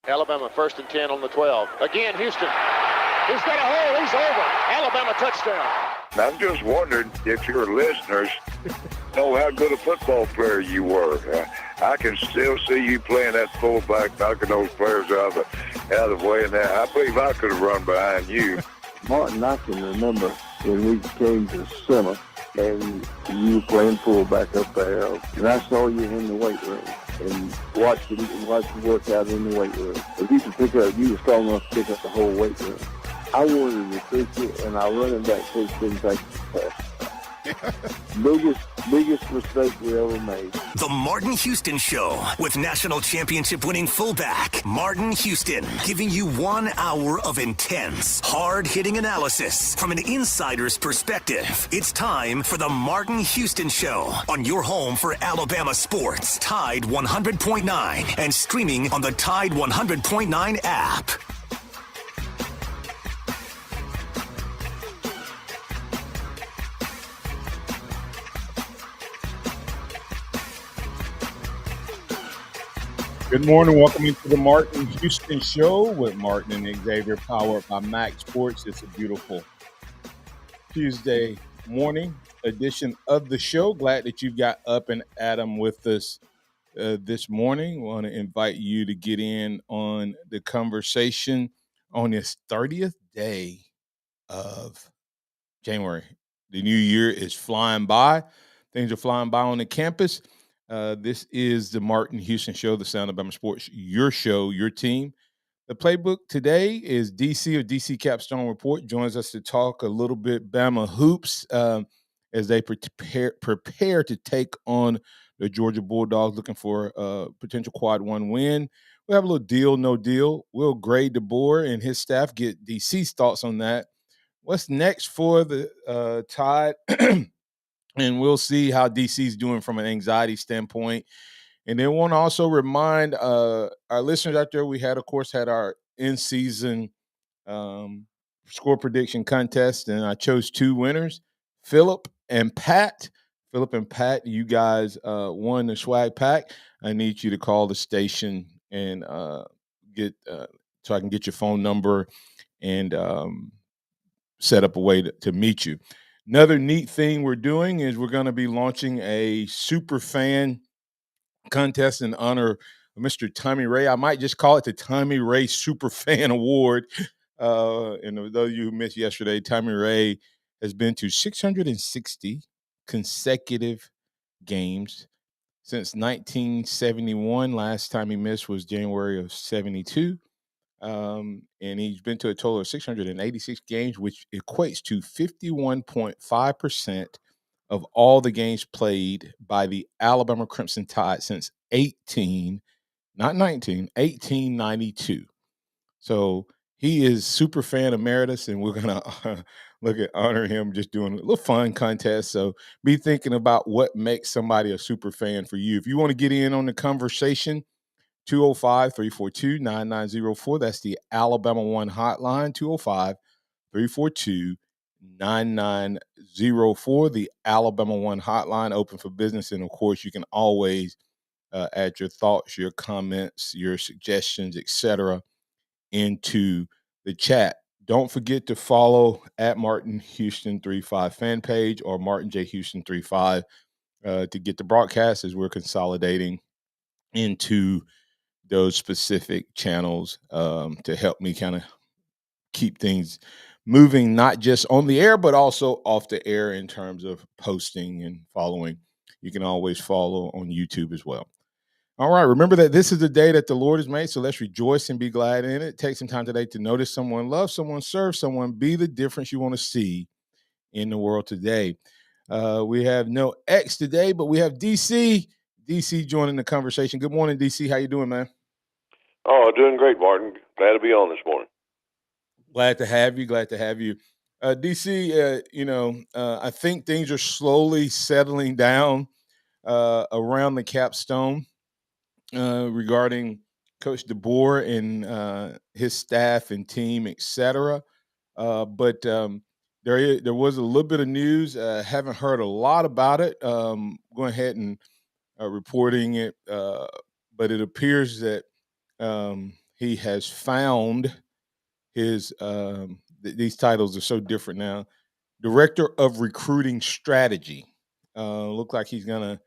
Alabama 1st and 10 on the 12. Again, Houston. He's got a hole. He's over. Alabama touchdown. I'm just wondering if your listeners know how good a football player you were. I can still see you playing that fullback, knocking those players out of the way. And that, I believe I could have run behind you. Martin, I can remember when we came to summer and you were playing fullback up there, and I saw you in the weight room and watched you work out in the weight room. If you were strong enough to pick up the whole weight room. I wanted to fix it, and our running back coach didn't take the pass. Biggest mistake we ever made. The Martin Houston Show with national championship winning fullback Martin Houston, giving you 1 hour of intense, hard-hitting analysis from an insider's perspective. It's time for the Martin Houston Show on your home for Alabama sports, Tide 100.9, and streaming on the Tide 100.9 app. Good morning. Welcome into the Martin Houston Show with Martin and Xavier, powered by MaX Sports. It's a beautiful Tuesday morning edition of the show. Glad that you've got up and Adam with us this morning. Want to invite you to get in on the conversation on this 30th day of January. The new year is flying by. Things are flying by on the campus. This is the Martin Houston Show, the Sound of Bama Sports, your show, your team. The playbook today is DC of DC Capstone Report. Joins us to talk a little bit Bama hoops as they prepare to take on the Georgia Bulldogs, looking for a potential quad one win. We'll have a little deal, no deal. We'll grade DeBoer and his staff, get DC's thoughts on that. What's next for the Tide? And we'll see how DC's doing from an anxiety standpoint. And then want to also remind our listeners out there, we had our in-season score prediction contest, and I chose 2 winners, Phillip and Pat. Phillip and Pat, you guys won the swag pack. I need you to call the station and get so I can get your phone number and set up a way to meet you. Another neat thing we're doing is we're going to be launching a super fan contest in honor of Mr. Tommy Ray. I might just call it the Tommy Ray Super Fan Award. And those of you who missed yesterday, Tommy Ray has been to 660 consecutive games since 1971. Last time he missed was January of 72. And he's been to a total of 686 games, which equates to 51.5% of all the games played by the Alabama Crimson Tide since 1892. So he is super fan emeritus, and we're going to look at honor him, just doing a little fun contest. So be thinking about what makes somebody a super fan for you. If you want to get in on the conversation, 205-342-9904. That's the Alabama One hotline, 205-342-9904. The Alabama One hotline, open for business. And, of course, you can always add your thoughts, your comments, your suggestions, etc., into the chat. Don't forget to follow at Martin Houston 35 fan page or Martin J. Houston 35 to get the broadcast as we're consolidating into those specific channels to help me kind of keep things moving, not just on the air, but also off the air in terms of posting and following. You can always follow on YouTube as well. All right. Remember that this is the day that the Lord has made, so let's rejoice and be glad in it. Take some time today to notice someone, love someone, serve someone, be the difference you want to see in the world today. We have no X today, but we have DC. DC joining the conversation. Good morning, DC. How you doing, man? Oh, doing great, Martin. Glad to be on this morning. Glad to have you. DC, I think things are slowly settling down around the Capstone regarding Coach DeBoer and his staff and team, et cetera. But there was a little bit of news. Haven't heard a lot about it. Going ahead and reporting it. But it appears that he has found his these titles are so different now. Director of Recruiting Strategy. Look like he's gonna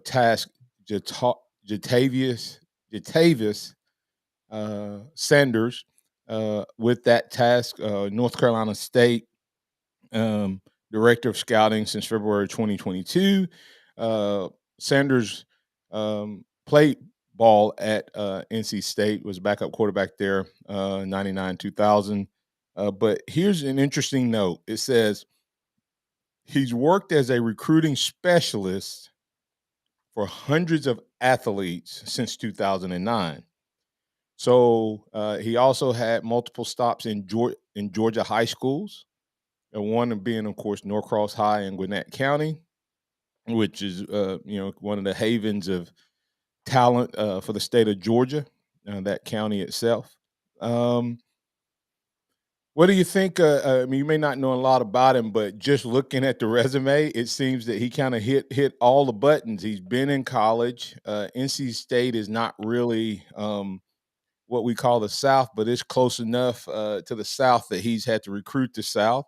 task Jatavius Sanders with that task. North Carolina State um, Director of Scouting since February 2022. Sanders played ball at NC State, was backup quarterback there, 99 2000. But here's an interesting note. It says he's worked as a recruiting specialist for hundreds of athletes since 2009. So he also had multiple stops in Georgia high schools, and one of being, of course, Norcross High in Gwinnett County, which is one of the havens of talent for the state of Georgia, that county itself. Um, what do you think? I mean, you may not know a lot about him, but just looking at the resume, it seems that he kind of hit all the buttons. He's been in college. NC State is not really what we call the South, but it's close enough to the South that he's had to recruit the South.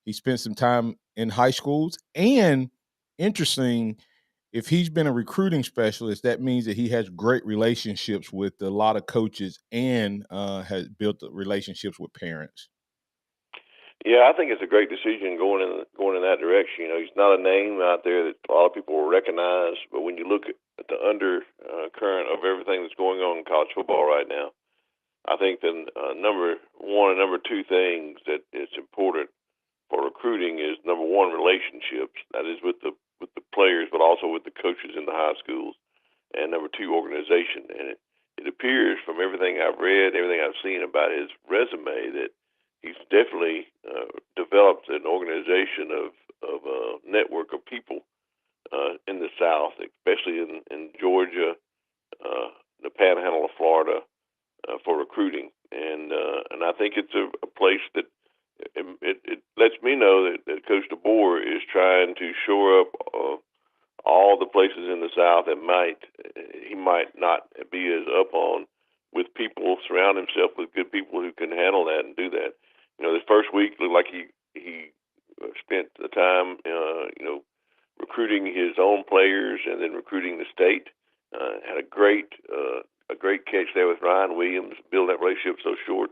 He spent some time in high schools, and interesting, if he's been a recruiting specialist, that means that he has great relationships with a lot of coaches and has built relationships with parents. Yeah, I think it's a great decision going in that direction. He's not a name out there that a lot of people will recognize, but when you look at the undercurrent of everything that's going on in college football right now, I think the number one and number two things that is important for recruiting is, number one, relationships. That is with the players, but also with the coaches in the high schools, and number two, organization. And it appears from everything I've read, everything I've seen about his resume, that he's definitely developed an organization of a network of people in the South, especially in Georgia, the Panhandle of Florida, for recruiting. And I think it's a place that it lets me know that Coach DeBoer is trying to shore up all the places in the South that he might not be as up on, with people, surround himself with good people who can handle that and do that. This first week looked like he spent the time, recruiting his own players and then recruiting the state. Had a great catch there with Ryan Williams, building that relationship so short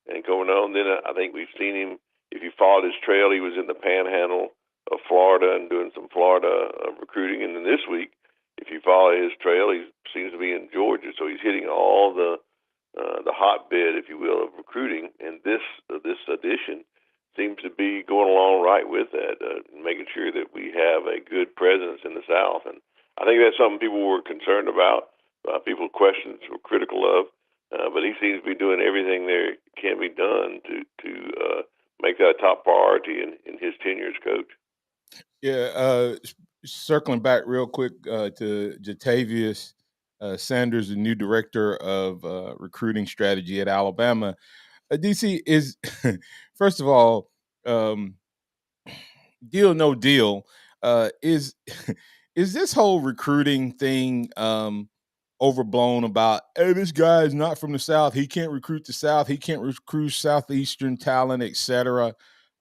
and going on. Then I think we've seen him. If you followed his trail, he was in the Panhandle of Florida and doing some Florida recruiting. And then this week, if you follow his trail, he seems to be in Georgia. So he's hitting all the hotbed, if you will, of recruiting. And this edition seems to be going along right with that, making sure that we have a good presence in the South. And I think that's something people were concerned about, people questions were critical of. But he seems to be doing everything there can be done to make that a top priority in his tenure as coach. Yeah, circling back real quick to Jatavius Sanders, the new director of recruiting strategy at Alabama. DC is, first of all, deal no deal. Is is this whole recruiting thing overblown about, hey, this guy is not from the South, he can't recruit the South, he can't recruit Southeastern talent, etc.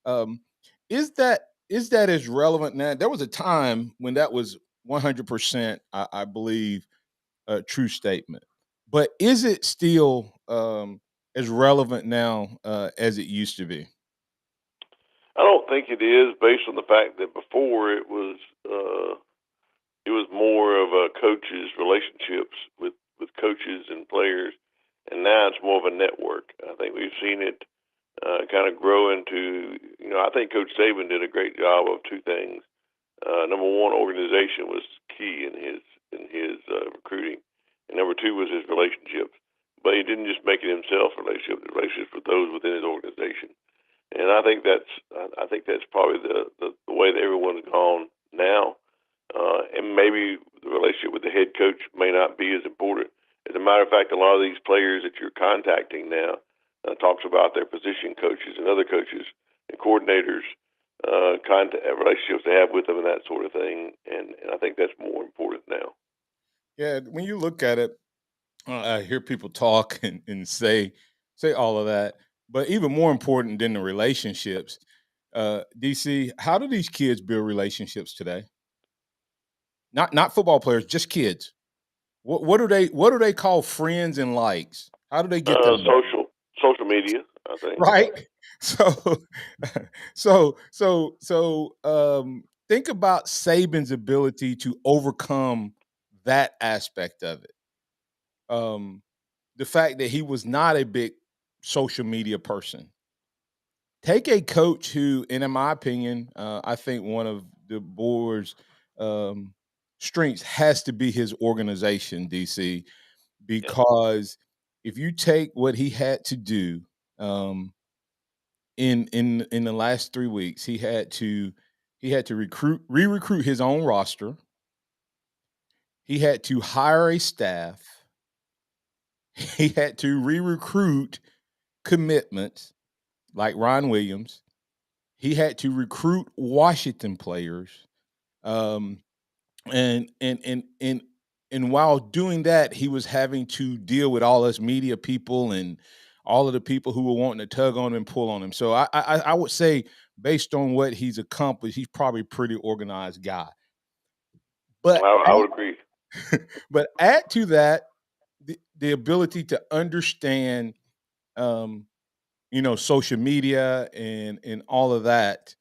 Um, is that as relevant now? There was a time when that was 100%, I believe, a true statement. But is it still as relevant now as it used to be? I don't think it is, based on the fact that before it was more of a coaches' relationships with coaches and players, and now it's more of a network. I think we've seen it kind of grow into, I think Coach Saban did a great job of two things. Number one, organization was key in his recruiting, and number two was his relationships. But he didn't just make it himself relationships with those within his organization. And I think that's probably the way that everyone's gone now. And maybe the relationship with the head coach may not be as important. As a matter of fact, a lot of these players that you're contacting now talks about their position coaches and other coaches and coordinators, relationships they have with them and that sort of thing. And I think that's more important now. Yeah, when you look at it, I hear people talk and say all of that, but even more important than the relationships, DC, how do these kids build relationships today? Not football players, just kids. What do they call friends and likes? How do they get them? Social media, I think. Right. So, think about Saban's ability to overcome that aspect of it. The fact that he was not a big social media person. Take a coach who, and in my opinion, I think one of DeBoer's strengths has to be his organization, DC, because if you take what he had to do in the last 3 weeks, he had to re-recruit his own roster. He had to hire a staff. He had to re-recruit commitments like Ron Williams. He had to recruit Washington players. And while doing that, he was having to deal with all us media people and all of the people who were wanting to tug on him and pull on him. So I would say, based on what he's accomplished, he's probably a pretty organized guy. But I would agree. But add to that the ability to understand, social media and all of that.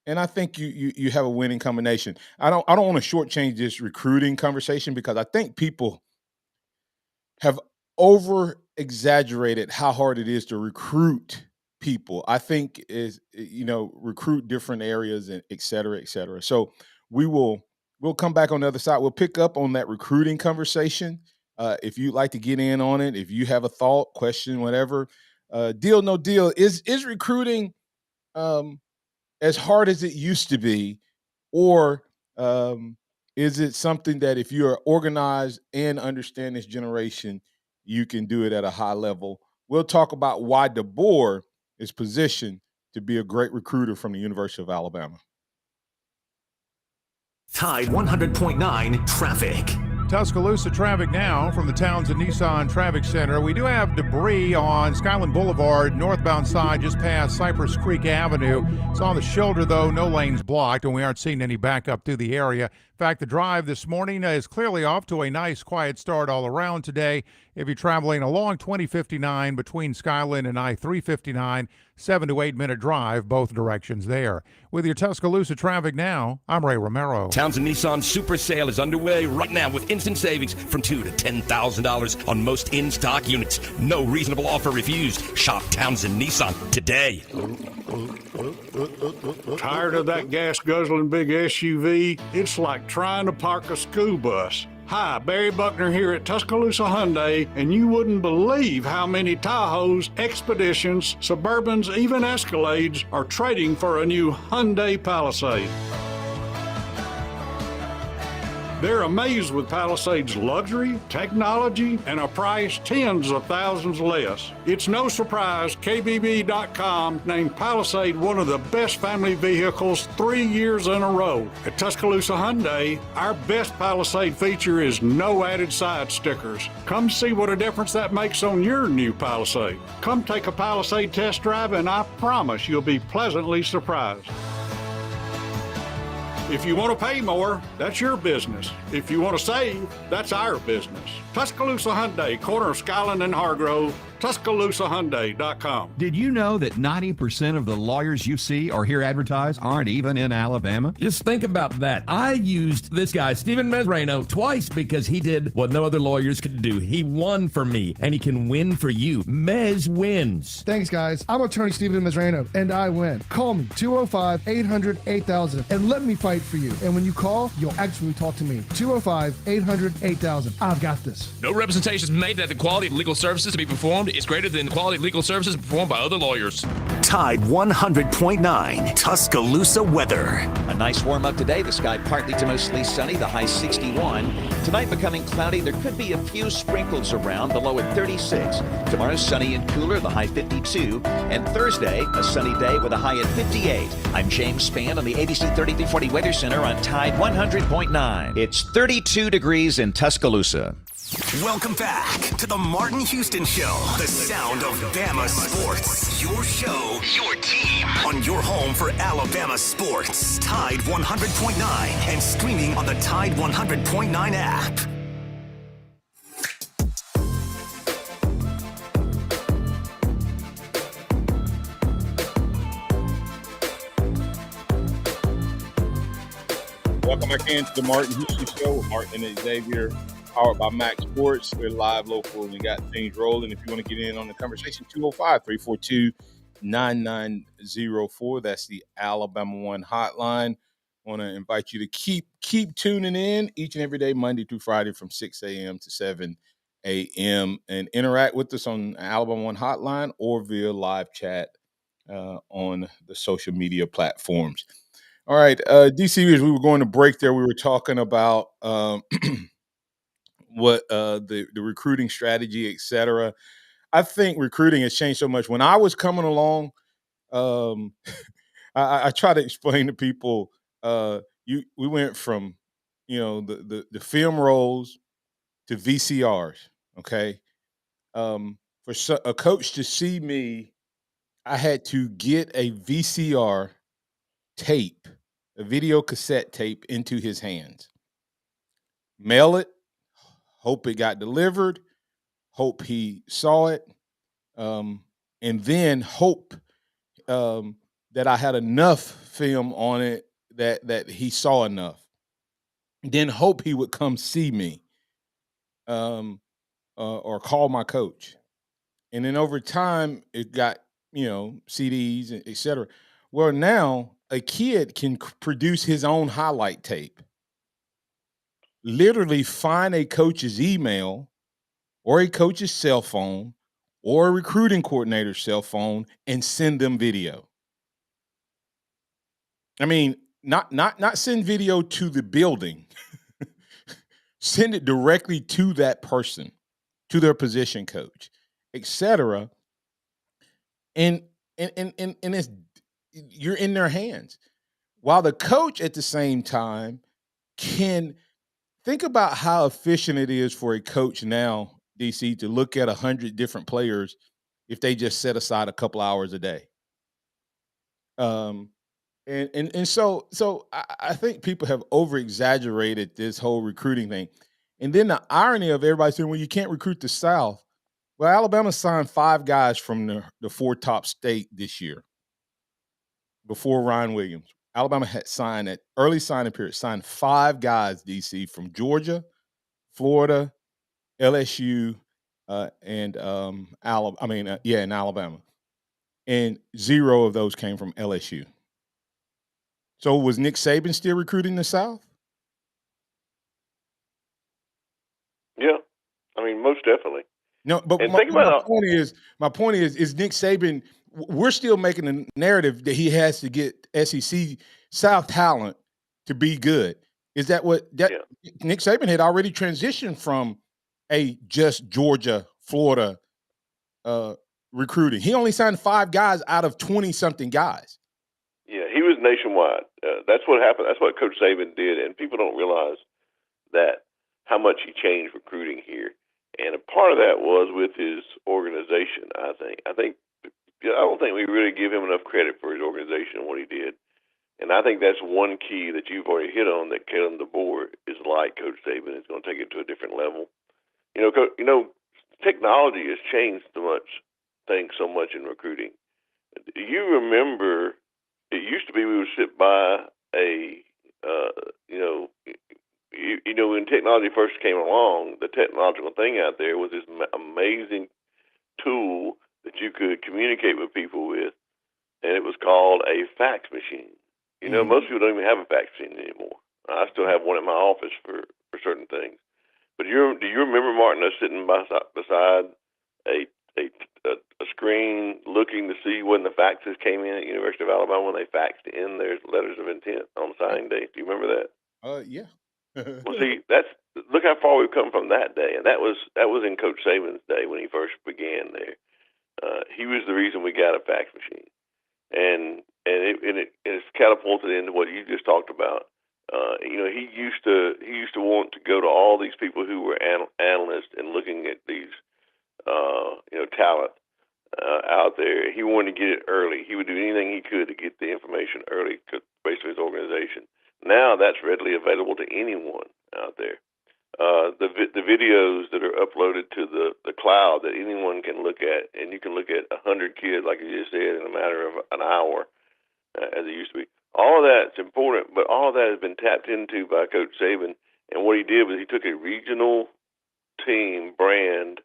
And I think you have a winning combination. I don't want to shortchange this recruiting conversation because I think people have over exaggerated how hard it is to recruit people. I think recruit different areas and et cetera, et cetera. So we'll come back on the other side. We'll pick up on that recruiting conversation. If you'd like to get in on it, if you have a thought, question, whatever, deal, no deal. Is recruiting as hard as it used to be, or is it something that if you are organized and understand this generation, you can do it at a high level? We'll talk about why DeBoer is positioned to be a great recruiter from the University of Alabama. Tide 100.9 traffic. Tuscaloosa traffic now from the Townsend Nissan Traffic Center. We do have debris on Skyland Boulevard, northbound side, just past Cypress Creek Avenue. It's on the shoulder, though, no lanes blocked, and we aren't seeing any backup through the area. In fact, the drive this morning is clearly off to a nice, quiet start all around today. If you're traveling along 2059 between Skyland and I-359, 7 to 8 minute drive, both directions there. With your Tuscaloosa traffic now, I'm Ray Romero. Townsend Nissan Super Sale is underway right now with instant savings from $2,000 to $10,000 on most in-stock units. No reasonable offer refused. Shop Townsend Nissan today. Tired of that gas-guzzling big SUV? It's like trying to park a school bus. Hi, Barry Buckner here at Tuscaloosa Hyundai, and you wouldn't believe how many Tahoes, Expeditions, Suburbans, even Escalades are trading for a new Hyundai Palisade. They're amazed with Palisade's luxury, technology, and a price tens of thousands less. It's no surprise KBB.com named Palisade one of the best family vehicles 3 years in a row. At Tuscaloosa Hyundai, our best Palisade feature is no added side stickers. Come see what a difference that makes on your new Palisade. Come take a Palisade test drive and I promise you'll be pleasantly surprised. If you want to pay more, that's your business. If you want to save, that's our business. Tuscaloosa Hyundai, corner of Skyland and Hargrove, TuscaloosaHyundai.com. Did you know that 90% of the lawyers you see or hear advertised aren't even in Alabama? Just think about that. I used this guy, Stephen Mesrano, twice because he did what no other lawyers could do. He won for me, and he can win for you. Mez wins. Thanks, guys. I'm attorney Stephen Mesrano, and I win. Call me, 205-800-8000, and let me fight for you. And when you call, you'll actually talk to me. 205-800-8000. I've got this. No representations made that the quality of legal services to be performed is greater than the quality of legal services performed by other lawyers. Tide 100.9 Tuscaloosa weather. A nice warm up today. The sky partly to mostly sunny, the high 61. Tonight becoming cloudy. There could be a few sprinkles around, the low at 36. Tomorrow sunny and cooler, the high 52. And Thursday, a sunny day with a high at 58. I'm James Spann on the ABC 3340 Weather Center on Tide 100.9. It's 32 degrees in Tuscaloosa. Welcome back to the Martin Houston Show, the sound of Bama sports. Your show, your team, on your home for Alabama sports. Tide 100.9 and streaming on the Tide 100.9 app. Welcome back into the Martin Houston Show with Martin and Xavier, powered by MaX Sports. We're live, local, and got things rolling. If you want to get in on the conversation, 205-342-9904. That's the Alabama One hotline. Want to invite you to keep tuning in each and every day, Monday through Friday from 6 a.m. to 7 a.m. and interact with us on Alabama One hotline or via live chat on the social media platforms. All right, DC, as we were going to break there, we were talking about what the recruiting strategy, et cetera. I think recruiting has changed so much. When I was coming along, I try to explain to people, we went from, the film rolls to VCRs, okay? For a coach to see me, I had to get a VCR tape, a video cassette tape, into his hands. Mail it, hope it got delivered, hope he saw it, and then hope that I had enough film on it that he saw enough. Then hope he would come see me or call my coach. And then over time, it got, CDs, et cetera. Well, now a kid can produce his own highlight tape. Literally find a coach's email or a coach's cell phone or a recruiting coordinator's cell phone and send them video. I mean, not send video to the building. Send it directly to that person, to their position coach, etc. And it's, you're in their hands. While the coach at the same time can think about how efficient it is for a coach now, DC, to look at 100 different players if they just set aside a couple hours a day. So I think people have over-exaggerated this whole recruiting thing. And then the irony of everybody saying, well, you can't recruit the South. Well, Alabama signed 5 guys from the 4 top state this year before Ryan Williams. Alabama had signed at early signing period, signed 5 guys, DC, from Georgia, Florida, LSU, and Alabama. And 0 of those came from LSU. So was Nick Saban still recruiting the South? Yeah, I mean, most definitely. No, but my point is Nick Saban, we're still making a narrative that he has to get SEC South talent to be good. Is that what Nick Saban had already transitioned from a just Georgia, Florida recruiting? He only signed 5 guys out of 20-something guys. Yeah, he was nationwide. That's what happened. That's what Coach Saban did, and people don't realize that how much he changed recruiting here. And a part of that was with his organization, I think. I don't think we really give him enough credit for his organization and what he did. And I think that's one key that you've already hit on, that Kellen DeBoer is like Coach Saban. Is going to take it to a different level. Technology has changed things so much in recruiting. Do you remember? It used to be we would sit by when technology first came along, the technological thing out there was this amazing tool that you could communicate with people with, and it was called a fax machine. Most people don't even have a fax machine anymore. I still have one in my office for certain things. But do you remember, Martin, us sitting beside a screen looking to see when the faxes came in at University of Alabama, when they faxed in their letters of intent on signing day? Do you remember that? Yeah. Well, see, look how far we've come from that day, and that was in Coach Saban's day when he first began there. He was the reason we got a fax machine, and it's catapulted into what you just talked about. He used to want to go to all these people who were analysts and looking at these, talent out there. He wanted to get it early. He would do anything he could to get the information early, based on his organization. Now that's readily available to anyone out there. The videos that are uploaded to the cloud that anyone can look at, and you can look at 100 kids, like you just said, in a matter of an hour, as it used to be. All of that's important, but all of that has been tapped into by Coach Saban. And what he did was he took a regional team brand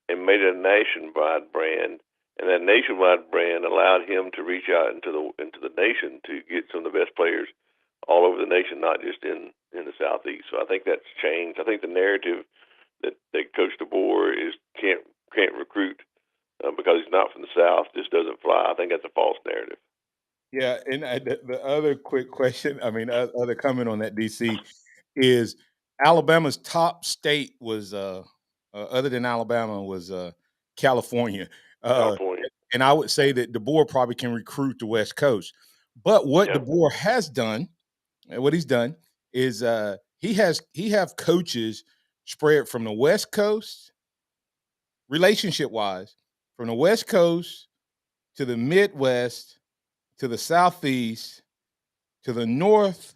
and made it a nationwide brand. And that nationwide brand allowed him to reach out into the nation to get some of the best players all over the nation, not just in the Southeast. So I think that's changed. I think the narrative that Coach DeBoer can't recruit because he's not from the South just doesn't fly. I think that's a false narrative. Yeah, and the other quick question, other comment on that, DC, is Alabama's top state was, other than Alabama, was California. California. And I would say that DeBoer probably can recruit the West Coast. But what Yeah. DeBoer has done, and what he's done, is he have coaches spread from the West Coast, relationship-wise, from the West Coast to the Midwest, to the Southeast, to the North,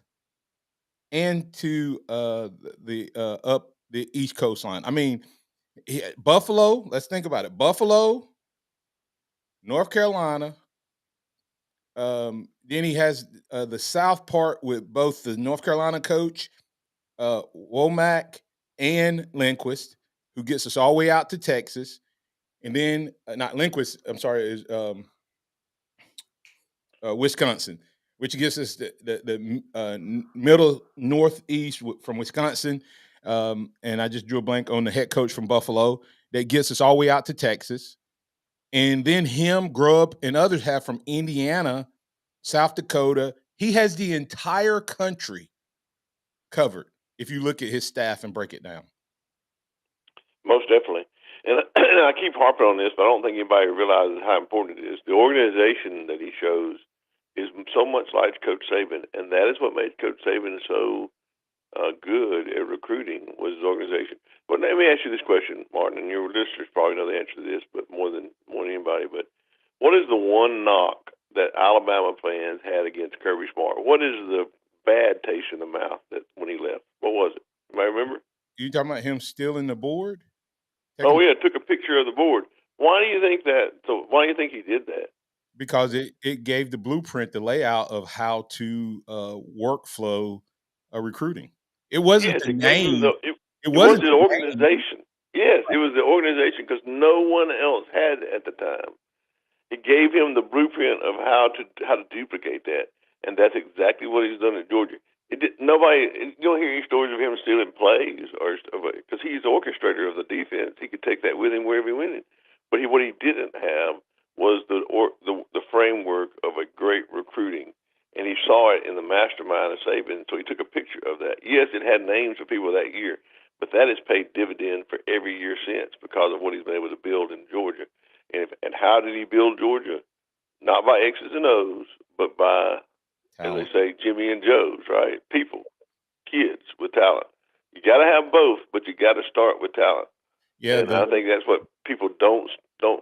and to the up the East coastline. Buffalo. Let's think about it. Buffalo, North Carolina. Then he has the South part with both the North Carolina coach, Womack, and Lindquist, who gets us all the way out to Texas. And then, not Lindquist, I'm sorry, is Wisconsin, which gives us the middle northeast from Wisconsin. And I just drew a blank on the head coach from Buffalo that gets us all the way out to Texas. And then him, Grubb, and others have from Indiana, South Dakota. He has the entire country covered if you look at his staff and break it down. Most definitely. And I keep harping on this, but I don't think anybody realizes how important it is. The organization that he shows is so much like Coach Saban, and that is what made Coach Saban so good at recruiting was his organization. But let me ask you this question, Martin, and your listeners probably know the answer to this, but more than anybody. But what is the one knock that Alabama fans had against Kirby Smart? What is the bad taste in the mouth that when he left? What was it? Anybody remember? You talking about him stealing the board? Took a picture of the board. Why do you think that? So why do you think he did that? Because it gave the blueprint, the layout of how to workflow recruiting. It wasn't the name. It was the organization. Yes, it was the organization because no one else had it at the time. It gave him the blueprint of how to duplicate that, and that's exactly what he's done at Georgia. You don't hear any stories of him stealing plays, or because he's the orchestrator of the defense. He could take that with him wherever he went. But what he didn't have was the framework of a great recruiting, and he saw it in the mastermind of Saban. So he took a picture of that. Yes, it had names of people that year, but that has paid dividend for every year since because of what he's been able to build in Georgia. And how did he build Georgia? Not by X's and O's, but by, as they say, Jimmy and Joe's, right? People, kids with talent. You got to have both, but you got to start with talent. Yeah, and I think that's what people don't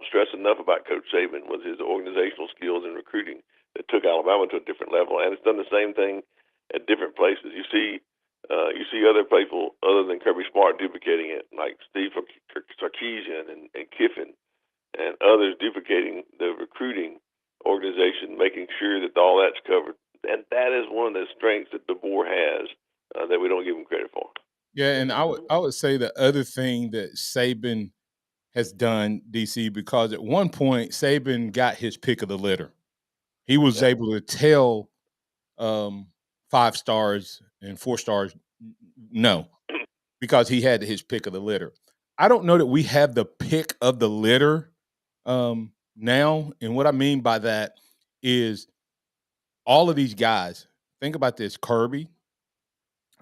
stress enough about Coach Saban was his organizational skills in recruiting that took Alabama to a different level, and it's done the same thing at different places. You see other people other than Kirby Smart duplicating it, like Steve Sarkisian and Kiffin, and others duplicating the recruiting organization, making sure that all that's covered. And that is one of the strengths that DeBoer has that we don't give him credit for. Yeah, and I would say the other thing that Saban has done, DC, because at one point Saban got his pick of the litter. He was able to tell 5 stars and 4 stars no, because he had his pick of the litter. I don't know that we have the pick of the litter now, and what I mean by that is all of these guys. Think about this: Kirby.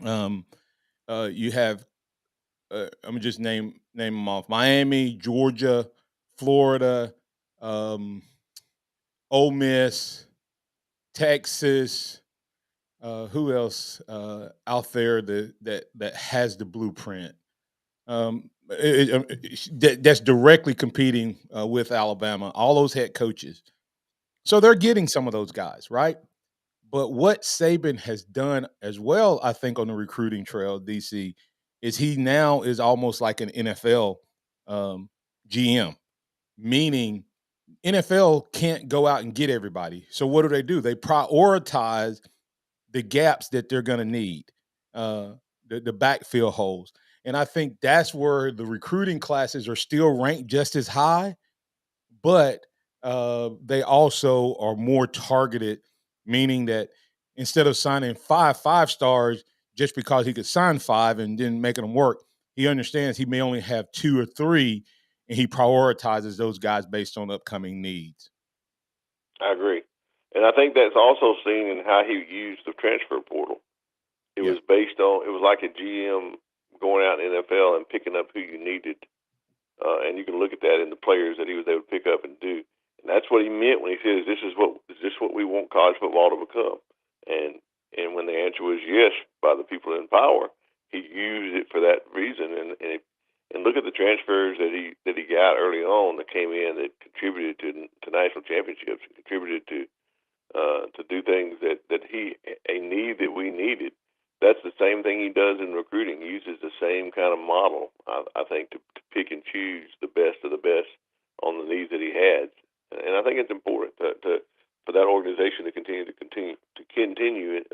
You have. I'm gonna just name them off: Miami, Georgia, Florida, Ole Miss, Texas, Who else out there that has the blueprint? That's directly competing with Alabama. All those head coaches, so they're getting some of those guys, right? But what Saban has done as well, I think, on the recruiting trail, DC, is he now is almost like an NFL um, GM, meaning NFL can't go out and get everybody. So what do? They prioritize the gaps that they're going to need, uh, the backfill holes. And I think that's where the recruiting classes are still ranked just as high, but they also are more targeted, meaning that instead of signing five stars just because he could sign five and then making them work, he understands he may only have two or three, and he prioritizes those guys based on upcoming needs. I agree. And I think that's also seen in how he used the transfer portal. It was based on, it was like a GM going out in the NFL and picking up who you needed. And you can look at that in the players that he was able to pick up and do. And that's what he meant when he says, is this what we want college football to become? And when the answer was yes by the people in power, he used it for that reason. And look at the transfers that he got early on that came in that contributed to national championships and contributed to do things that a need that we needed. That's the same thing he does in recruiting. He uses the same kind of model, I think, to pick and choose the best of the best on the needs that he has. And I think it's important for that organization to continue it.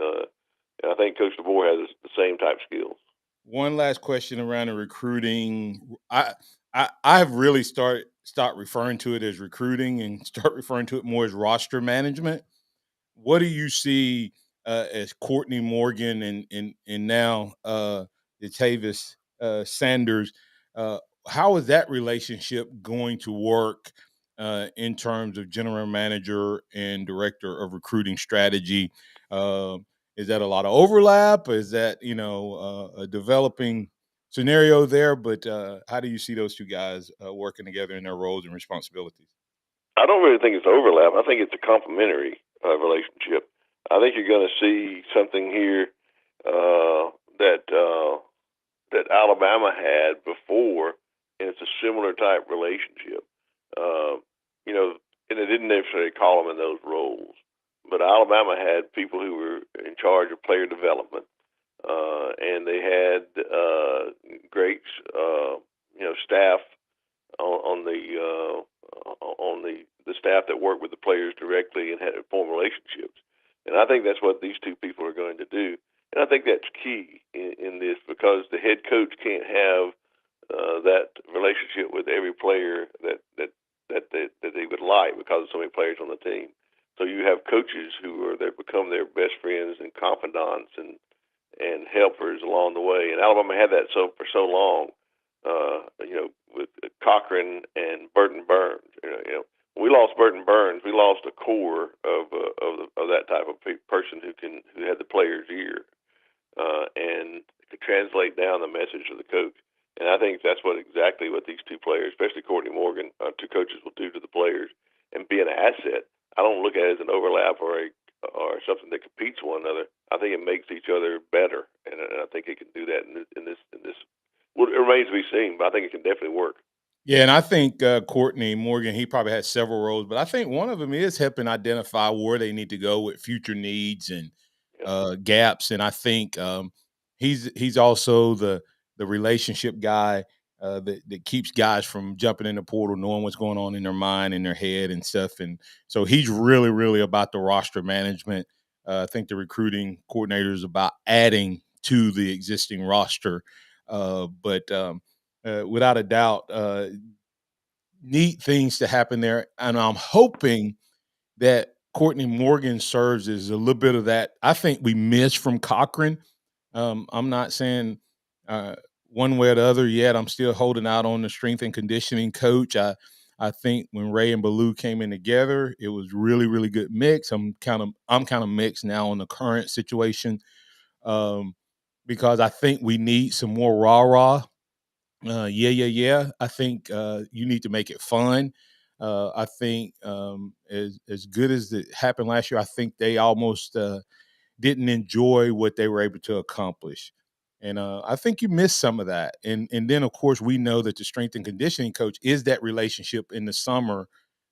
And I think Coach DeBoer has the same type skills. One last question around the recruiting. I've really stopped referring to it as recruiting and start referring to it more as roster management. What do you see as Courtney Morgan and now Tavis Sanders? How is that relationship going to work in terms of general manager and director of recruiting strategy? Is that a lot of overlap? Is that a developing scenario there? But how do you see those two guys working together in their roles and responsibilities? I don't really think it's overlap. I think it's a complementary relationship. I think you're going to see something here that Alabama had before, and it's a similar type relationship. And they didn't necessarily call them in those roles, but Alabama had people who were in charge of player development, and they had great, staff on the staff that worked with the players directly and had formed relationships. And I think that's what these two people are going to do. And I think that's key in this, because the head coach can't have that relationship with every player that they would like, because of so many players on the team. So you have coaches who become their best friends and confidants and helpers along the way. And Alabama had that for so long. With Cochran and Burton Burns. We lost Burton Burns. We lost a core of that type of person who had the player's ear and could translate down the message of the coach. And I think that's exactly what these two players, especially Courtney Morgan, two coaches, will do to the players and be an asset. I don't look at it as an overlap or something that competes with one another. I think it makes each other better, and I think it can do that in this. Well, it remains to be seen, but I think it can definitely work. Yeah, and I think Courtney Morgan, he probably has several roles, but I think one of them is helping identify where they need to go with future needs and gaps. And I think he's also the relationship guy that keeps guys from jumping in the portal, knowing what's going on in their mind and their head and stuff. And so he's really, really about the roster management. I think the recruiting coordinator is about adding to the existing roster. But without a doubt, neat things to happen there. And I'm hoping that Courtney Morgan serves as a little bit of that. I think we missed from Cochran. I'm not saying one way or the other yet. I'm still holding out on the strength and conditioning coach. I think when Ray and Ballou came in together, it was really, really good mix. I'm kind of mixed now on the current situation because I think we need some more rah-rah. Yeah. I think you need to make it fun. I think as good as it happened last year, I think they almost didn't enjoy what they were able to accomplish. And I think you missed some of that. And then, of course, we know that the strength and conditioning coach is that relationship in the summer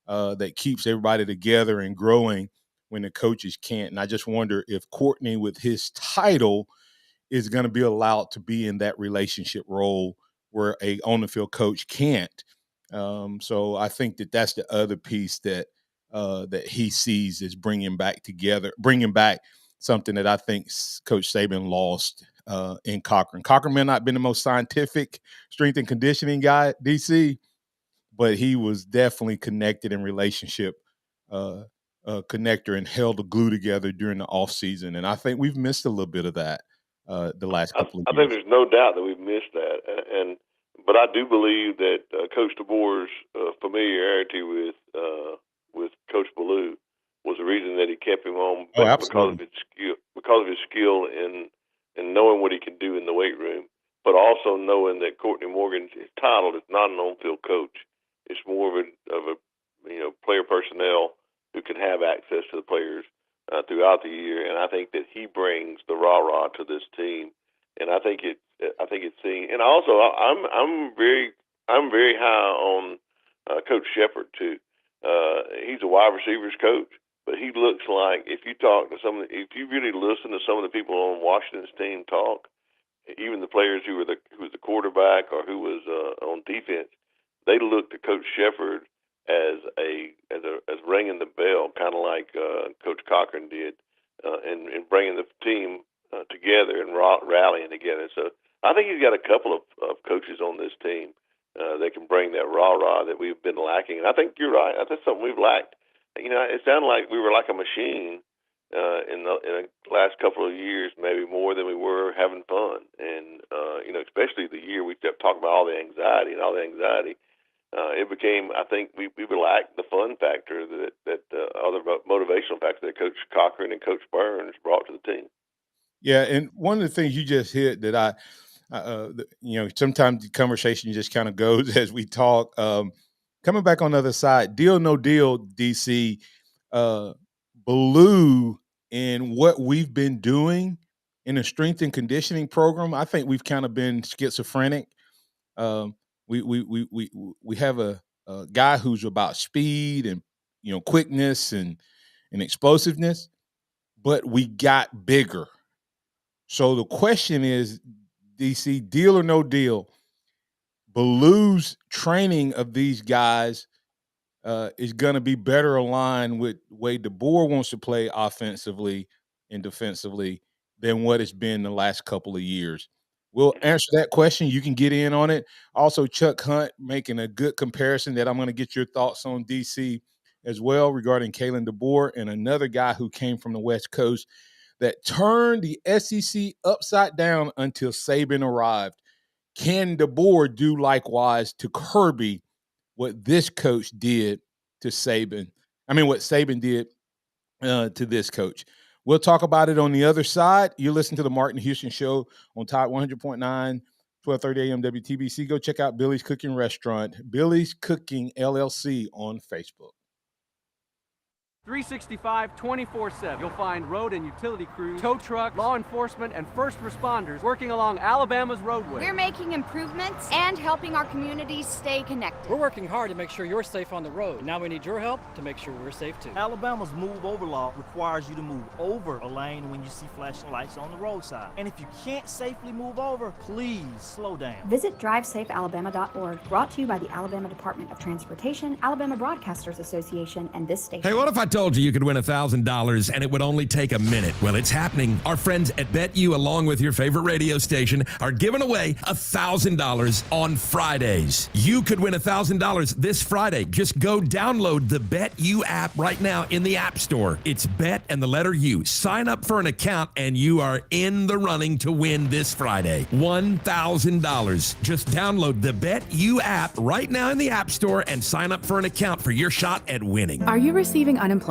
that keeps everybody together and growing when the coaches can't. And I just wonder if Courtney, with his title, is going to be allowed to be in that relationship role where a on-the-field coach can't. So I think that that's the other piece that he sees as bringing back something that I think Coach Saban lost in Cochran. Cochran may not have been the most scientific strength and conditioning guy at DC, but he was definitely connected in relationship connector and held the glue together during the offseason. And I think we've missed a little bit of that the last couple of years. I think there's no doubt that we've missed that. But I do believe that Coach DeBoer's familiarity with Coach Ballou was the reason that he kept him on because of his skill in knowing what he can do in the weight room, but also knowing that Courtney Morgan's title is not an on-field coach. It's more of a player personnel who can have access to the players throughout the year, and I think that he brings the rah-rah to this team, and I think it's seen. And also, I'm very high on Coach Shepard too. He's a wide receivers coach, but he looks like if you really listen to some of the people on Washington's team talk, even the players who was the quarterback or who was on defense, they looked at Coach Shepard as ringing the bell, kind of like Coach Cochran did, and bringing the team together and rallying together. So I think he's got a couple of coaches on this team that can bring that rah-rah that we've been lacking. And I think you're right. That's something we've lacked. It sounded like we were like a machine in the last couple of years, maybe more than we were having fun. And, especially the year we kept talking about all the anxiety. It became, I think, we lacked the fun factor that other motivational factor that Coach Cochran and Coach Burns brought to the team. Yeah, and one of the things you just hit that sometimes the conversation just kind of goes as we talk. Coming back on the other side, deal, no deal, DC, Ballou in what we've been doing in a strength and conditioning program. I think we've kind of been schizophrenic. We have a guy who's about speed and quickness and explosiveness, but we got bigger. So the question is, DC, deal or no deal? Ballou's training of these guys is going to be better aligned with the way DeBoer wants to play offensively and defensively than what it's been the last couple of years. We'll answer that question. You can get in on it. Also, Chuck Hunt making a good comparison that I'm going to get your thoughts on, DC, as well, regarding Kalen DeBoer and another guy who came from the West Coast that turned the SEC upside down until Saban arrived. Can DeBoer do likewise to Kirby what this coach did to Saban? What Saban did to this coach. We'll talk about it on the other side. You listen to the Martin Houston Show on Top 100.9, 1230 a.m. WTBC. Go check out Billy's Cooking Restaurant, Billy's Cooking LLC on Facebook. 365, 24/7. You'll find road and utility crews, tow trucks, law enforcement, and first responders working along Alabama's roadway. We're making improvements and helping our communities stay connected. We're working hard to make sure you're safe on the road. Now we need your help to make sure we're safe too. Alabama's move over law requires you to move over a lane when you see flashing lights on the roadside. And if you can't safely move over, please slow down. Visit DriveSafeAlabama.org, brought to you by the Alabama Department of Transportation, Alabama Broadcasters Association, and this station. Hey, what if I told you could win $1,000 and it would only take a minute? Well, it's happening. Our friends at BetU, along with your favorite radio station, are giving away $1,000 on Fridays. You could win $1,000 this Friday. Just go download the BetU app right now in the App Store. It's Bet and the letter U. Sign up for an account and you are in the running to win this Friday. $1,000. Just download the BetU app right now in the App Store and sign up for an account for your shot at winning. Are you receiving unemployment?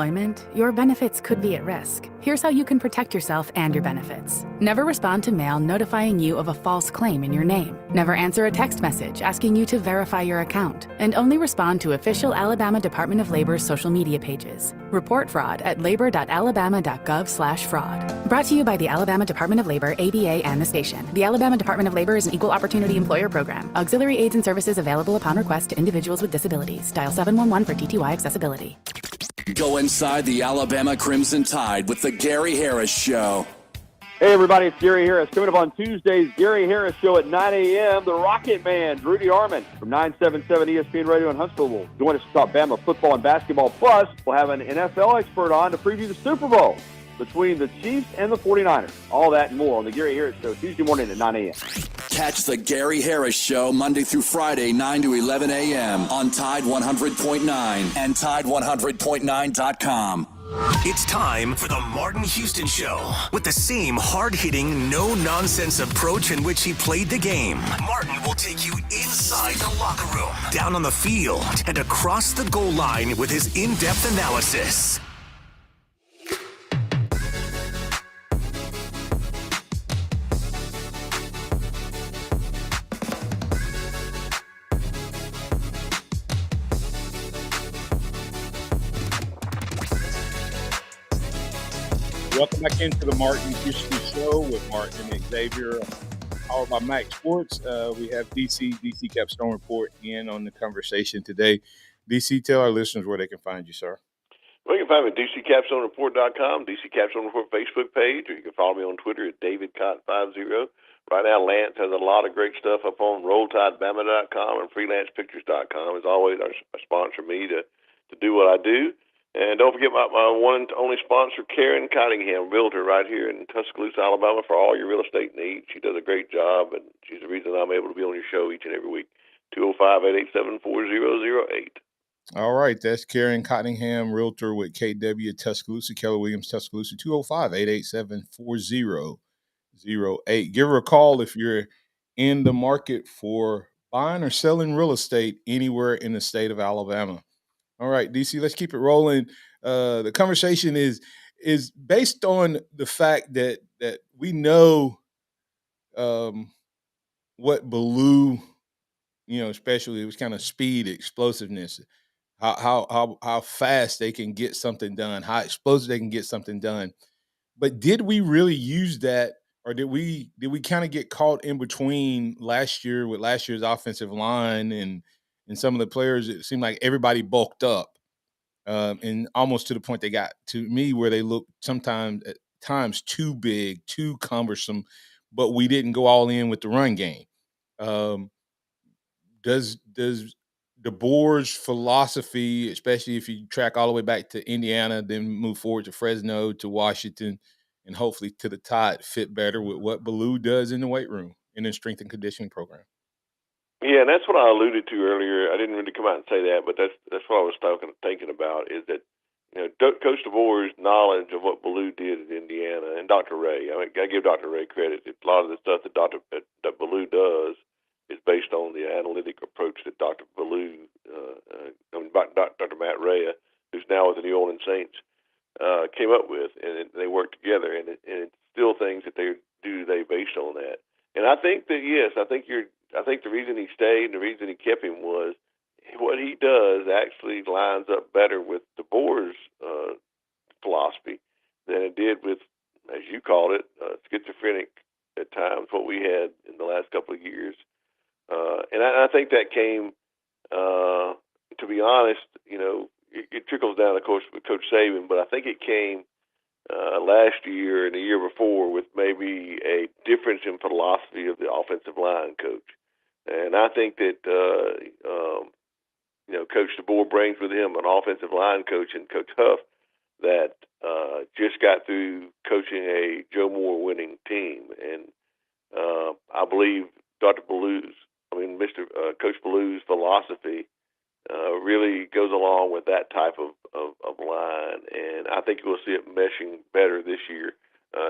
Your benefits could be at risk. Here's how you can protect yourself and your benefits. Never respond to mail notifying you of a false claim in your name. Never answer a text message asking you to verify your account. And only respond to official Alabama Department of Labor's social media pages. Report fraud at labor.alabama.gov/fraud. Brought to you by the Alabama Department of Labor, ABA, and the station. The Alabama Department of Labor is an equal opportunity employer program. Auxiliary aids and services available upon request to individuals with disabilities. Dial 711 for TTY accessibility. Go inside the Alabama Crimson Tide with the Gary Harris Show. Hey, everybody, it's Gary Harris. Coming up on Tuesday's Gary Harris Show at 9 a.m., the Rocket Man, Rudy Armand, from 977 ESPN Radio in Huntsville, will join us to talk Bama football and basketball. Plus, we'll have an NFL expert on to preview the Super Bowl between the Chiefs and the 49ers. All that and more on the Gary Harris Show, Tuesday morning at 9 a.m. Catch the Gary Harris Show Monday through Friday, 9 to 11 a.m. on Tide 100.9 and Tide100.9.com. It's time for the Martin Houston Show. With the same hard-hitting, no-nonsense approach in which he played the game, Martin will take you inside the locker room, down on the field, and across the goal line with his in-depth analysis. Welcome back into the Martin Houston Show with Martin and Xavier, powered by MaX Sports. We have DC Capstone report in on the conversation today. DC, tell our listeners where they can find you, sir. Well, you can find me at DCCapstoneReport.com, DC Capstone Report Facebook page, or you can follow me on Twitter at DavidCott50. Right now, Lance has a lot of great stuff up on RollTideBama.com and FreelancePictures.com. As always, I sponsor me to do what I do. And don't forget my one and only sponsor, Karen Cottingham, realtor right here in Tuscaloosa, Alabama, for all your real estate needs. She does a great job, and she's the reason I'm able to be on your show each and every week. 205-887-4008. All right, that's Karen Cottingham, realtor with KW Tuscaloosa, Keller Williams, Tuscaloosa, 205-887-4008. Give her a call if you're in the market for buying or selling real estate anywhere in the state of Alabama. All right, DC, let's keep it rolling. The conversation is based on the fact that we know what Baloo, especially it was kind of speed, explosiveness, how fast they can get something done, how explosive they can get something done. But did we really use that, or did we kind of get caught in between last year with last year's offensive line and some of the players? It seemed like everybody bulked up. And almost to the point they got to me where they look sometimes at times too big, too cumbersome, but we didn't go all in with the run game. Does DeBoer's philosophy, especially if you track all the way back to Indiana, then move forward to Fresno, to Washington, and hopefully to the Tide, fit better with what Baloo does in the weight room in the strength and conditioning program? Yeah, and that's what I alluded to earlier. I didn't really come out and say that, but that's what I was thinking about, is that Coach DeBoer's knowledge of what Baloo did at Indiana, and Dr. Ray. I give Dr. Ray credit. A lot of the stuff that Baloo does is based on the analytic approach that Dr. Baloo, Dr. Matt Ray, who's now with the New Orleans Saints, came up with, and they work together, and it's still things that they do today based on that. And I think that, yes, I think the reason he stayed and the reason he kept him was what he does actually lines up better with DeBoer's philosophy than it did with, as you called it, schizophrenic at times, what we had in the last couple of years. And I think that came, to be honest, it trickles down, of course, with Coach Saban, but I think it came last year and the year before with maybe a difference in philosophy of the offensive line coach. And I think that, Coach DeBoer brings with him an offensive line coach and Coach Huff that just got through coaching a Joe Moore winning team. And I believe Coach Baloo's philosophy really goes along with that type of line. And I think we'll see it meshing better this year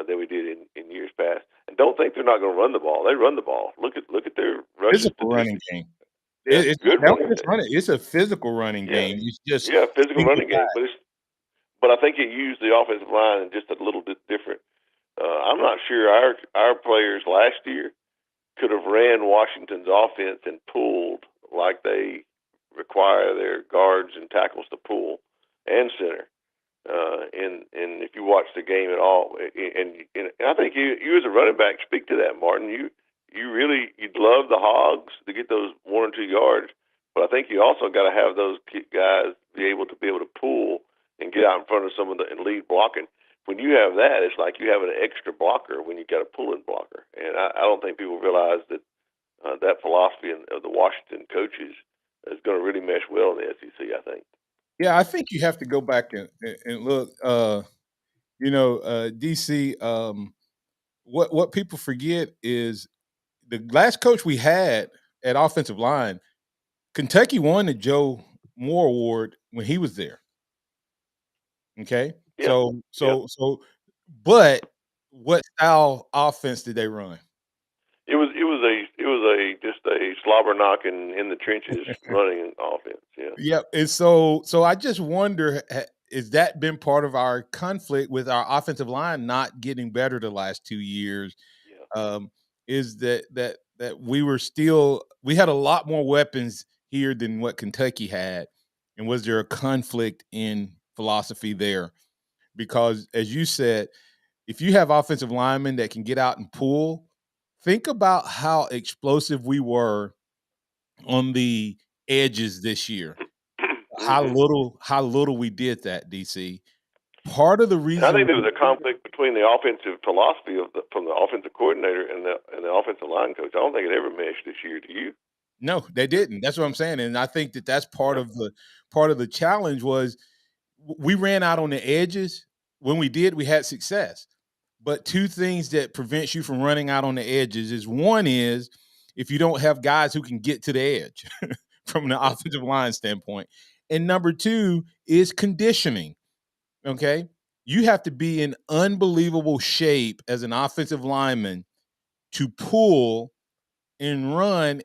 than we did in years past. And don't think they're not going to run the ball. They run the ball. Look at their physical running game. Yeah, it's good running game. It's a physical running game. It's just physical running game. But I think it used the offensive line in just a little bit different. I'm not sure our players last year could have ran Washington's offense and pulled like they require their guards and tackles to pull, and center. And if you watch the game at all, and I think you as a running back speak to that, Martin. You'd love the hogs to get those 1 or 2 yards, but I think you also got to have those guys be able to pull and get out in front of some of the and lead blocking. When you have that, it's like you have an extra blocker when you got a pulling blocker, and I don't think people realize that that philosophy of the Washington coaches is going to really mesh well in the SEC. I think. Yeah, I think you have to go back and look. DC. What people forget is the last coach we had at offensive line, Kentucky won the Joe Moore Award when he was there. Okay, Yeah. but what style offense did they run? It was just a slobber knocking in the trenches running offense. Yeah. Yep. And so I just wonder, is that been part of our conflict with our offensive line not getting better the last 2 years? Yeah. Is that we had a lot more weapons here than what Kentucky had, and was there a conflict in philosophy there? Because as you said, if you have offensive linemen that can get out and pull, think about how explosive we were on the edges this year. How little we did that, DC. Part of the reason I think there was a conflict between the offensive philosophy from the offensive coordinator and the offensive line coach. I don't think it ever meshed this year. Do you? No, they didn't. That's what I'm saying, and I think that's part of the challenge was we ran out on the edges. When we did, we had success. But two things that prevents you from running out on the edges is one is if you don't have guys who can get to the edge from the offensive line standpoint. And number two is conditioning. Okay. You have to be in unbelievable shape as an offensive lineman to pull and run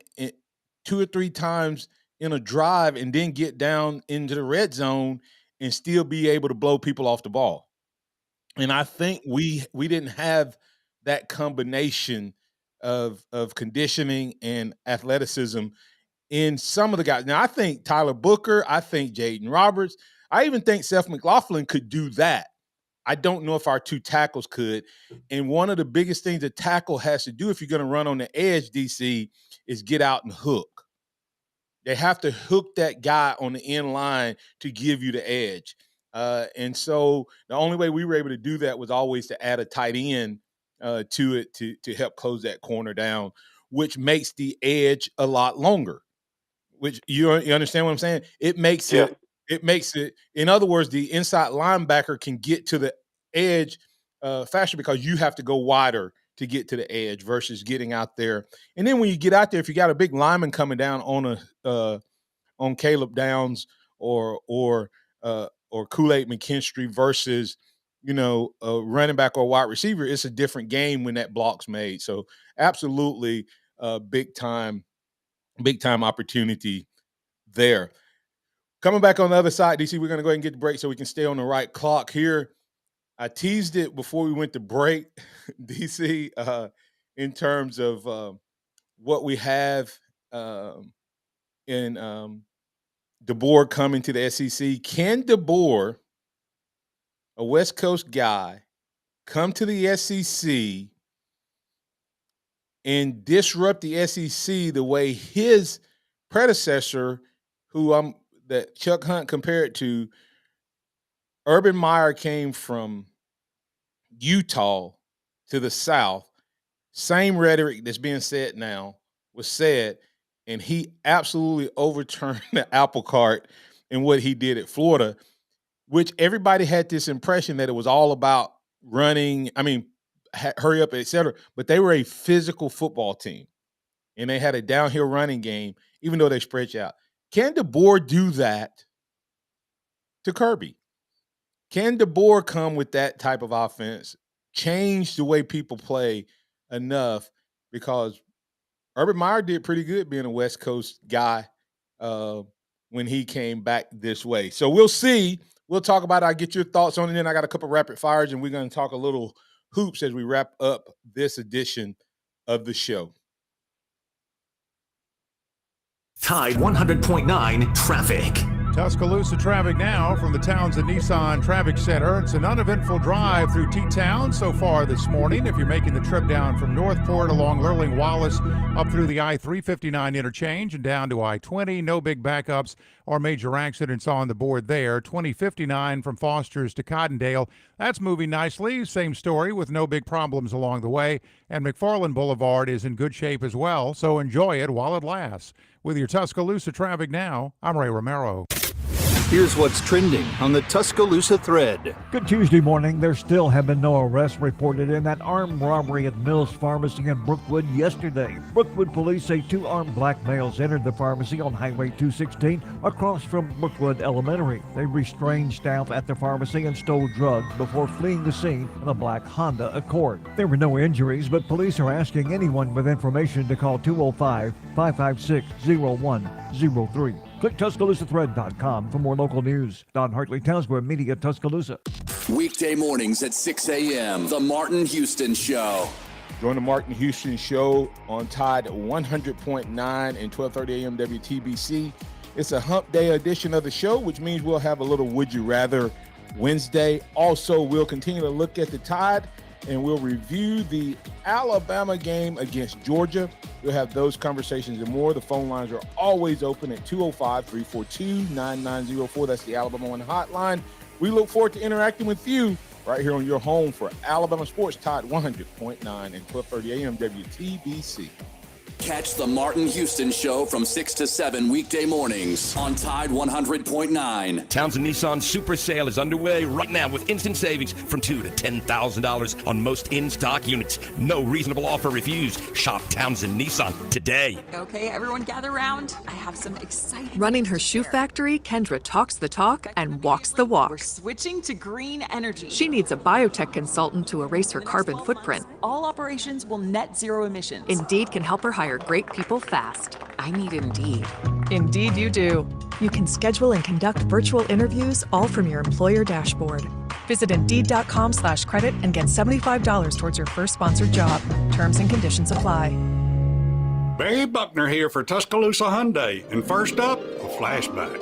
2 or 3 times in a drive and then get down into the red zone and still be able to blow people off the ball. And I think we didn't have that combination of conditioning and athleticism in some of the guys. Now, I think Tyler Booker, I think Jaden Roberts, I even think Seth McLaughlin could do that. I don't know if our 2 tackles could. And one of the biggest things a tackle has to do if you're going to run on the edge, DC, is get out and hook. They have to hook that guy on the end line to give you the edge. And so the only way we were able to do that was always to add a tight end to it to help close that corner down, which makes the edge a lot longer. Which you understand what I'm saying? It makes it. In other words, the inside linebacker can get to the edge faster because you have to go wider to get to the edge versus getting out there. And then when you get out there, if you got a big lineman coming down on Caleb Downs or Kool-Aid McKinstry versus a running back or wide receiver, it's a different game when that block's made. So absolutely big time opportunity there. Coming back on the other side, DC, we're going to go ahead and get the break so we can stay on the right clock here. I teased it before we went to break, DC, in terms of what we have in DeBoer coming to the SEC. Can DeBoer, a West Coast guy, come to the SEC and disrupt the SEC the way his predecessor, that Chuck Hunt compared to, Urban Meyer came from Utah to the South. Same rhetoric that's being said now was said, and he absolutely overturned the apple cart in what he did at Florida, which everybody had this impression that it was all about running, hurry up, et cetera. But they were a physical football team, and they had a downhill running game, even though they spread you out. Can DeBoer do that to Kirby? Can DeBoer come with that type of offense, change the way people play enough? Because Urban Meyer did pretty good being a West Coast guy when he came back this way. So we'll see. We'll talk about it. I'll get your thoughts on it. And then I got a couple rapid fires, and we're going to talk a little hoops as we wrap up this edition of the show. Tide 100.9 traffic. Tuscaloosa traffic now from the Townsend Nissan Traffic Center. It's an uneventful drive through T-Town so far this morning. If you're making the trip down from Northport along Lurling Wallace up through the I-359 interchange and down to I-20, no big backups or major accidents on the board there. 2059 from Foster's to Cottondale, that's moving nicely. Same story with no big problems along the way. And McFarland Boulevard is in good shape as well, so enjoy it while it lasts. With your Tuscaloosa traffic now, I'm Ray Romero. Here's what's trending on the Tuscaloosa thread. Good Tuesday morning. There still have been no arrests reported in that armed robbery at Mills Pharmacy in Brookwood yesterday. Brookwood police say two armed black males entered the pharmacy on Highway 216 across from Brookwood Elementary. They restrained staff at the pharmacy and stole drugs before fleeing the scene in a black Honda Accord. There were no injuries, but police are asking anyone with information to call 205-556-0103. Click TuscaloosaThread.com for more local news. Don Hartley, Townsquare Media, Tuscaloosa. Weekday mornings at 6 a.m. The Martin Houston Show. Join the Martin Houston Show on Tide 100.9 and 12:30 a.m. WTBC. It's a hump day edition of the show, which means we'll have a little Would You Rather Wednesday. Also, we'll continue to look at the Tide, and we'll review the Alabama game against Georgia. We'll have those conversations and more. The phone lines are always open at 205-342-9904. That's the Alabama One hotline. We look forward to interacting with you right here on your home for Alabama Sports, Tide 100.9 and 12:30 a.m. WTBC. Catch the Martin Houston Show from 6 to 7 weekday mornings on Tide 100.9. Townsend Nissan Super Sale is underway right now with instant savings from $2,000 to $10,000 on most in-stock units. No reasonable offer refused. Shop Townsend Nissan today. Okay, everyone gather around. I have some exciting Running her shoe factory, Kendra talks the talk and walks the walk. We're switching to green energy. She needs a biotech consultant to erase her carbon footprint. All operations will net zero emissions. Indeed can help her hire great people fast. I need Indeed. Indeed you do. You can schedule and conduct virtual interviews all from your employer dashboard. Visit Indeed.com/credit and get $75 towards your first sponsored job. Terms and conditions apply. Barry Buckner here for Tuscaloosa Hyundai. And first up, a flashback.